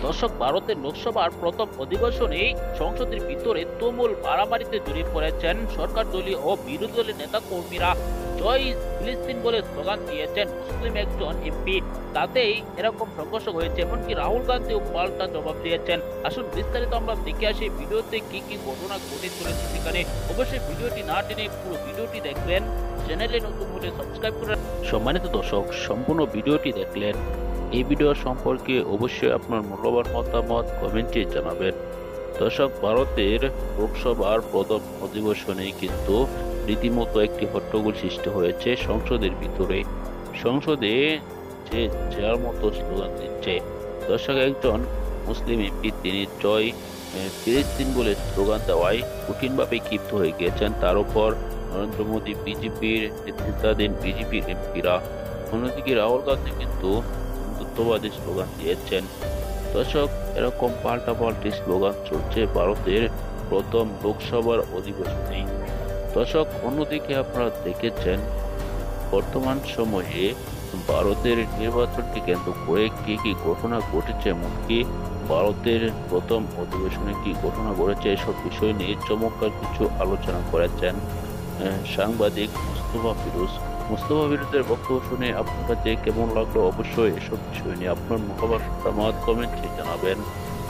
দর্শক, ভারতের লোকসভার প্রথম অধিবেশনে সংসদের ভিতরে তুমুল মারামারিতে জড়িয়ে পড়েছেন সরকার দলীয় ও বিরোধী দলের নেতা কর্মীরা। জয় ফিলিস্তিন বলে স্লোগান দিয়েছেন মুসলিম একজন এমপি। তাতেই এরকম সংঘর্ষ হয়েছে, এমনকি রাহুল গান্ধীও পাল্টা জবাব দিয়েছেন। আসুন বিস্তারিত আমরা দেখে আসি ভিডিওতে কি কি ঘটনা ঘটে চলেছে সেখানে। অবশ্যই ভিডিওটি না টেনে পুরো ভিডিওটি দেখবেন। চ্যানেলে নতুন হলে সাবস্ক্রাইব করে। সম্মানিত দর্শক, সম্পূর্ণ ভিডিওটি দেখলেন। এই ভিডিও সম্পর্কে অবশ্যই আপনার মূল্যবান মতামত কমেন্টে জানাবেন। দর্শক, ভারতের লোকসভার প্রথম অধিবেশনে কিন্তু রীতিমতো একটি হট্টগোল সৃষ্টি হয়েছে সংসদের ভিতরে। সংসদে যে যার মতো স্লোগান দিচ্ছে। দর্শক, একজন মুসলিম এমপি তিনি জয় ফিলিস্তিন বলে স্লোগান দেওয়ায় কঠিনভাবে ক্ষিপ্ত হয়ে গিয়েছেন। তার উপর নরেন্দ্র মোদী, বিজেপির নেতৃত্বাধীন বিজেপির এমপিরা। অন্যদিকে রাহুল গান্ধী কিন্তু হিন্দুত্ববাদী স্লোগান দিয়েছেন। দর্শক, এরকম পাল্টাপাল্টি স্লোগান চলছে ভারতের প্রথম লোকসভার অধিবেশনে। দর্শক, অন্যদিকে আপনারা দেখেছেন বর্তমান সময়ে ভারতের নির্বাচনকে কেন্দ্র করে কি কি ঘটনা ঘটেছে, এমনকি ভারতের প্রথম অধিবেশনে কি ঘটনা ঘটেছে, এসব বিষয় নিয়ে চমৎকার কিছু আলোচনা করেছেন সাংবাদিক মুস্তফা ফিরোজের বক্তব্য শুনে আপনার কাছে কেমন লাগলো, অবশ্যই এসব বিষয় নিয়ে আপনার মতামত কমেন্টে জানাবেন।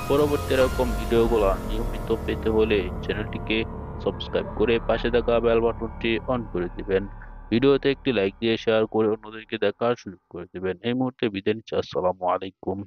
পরবর্তী এরকম ভিডিওগুলো নিয়মিত পেতে হলে চ্যানেলটিকে সাবস্ক্রাইব করে পাশে থাকা বেল বাটনটি অন করে দিবেন। ভিডিওতে একটি লাইক দিয়ে শেয়ার করে অন্যদেরকে দেখার সুযোগ করে দিবেন। এই মুহূর্তে বিদায় নিচ্ছি। আসসালামু আলাইকুম।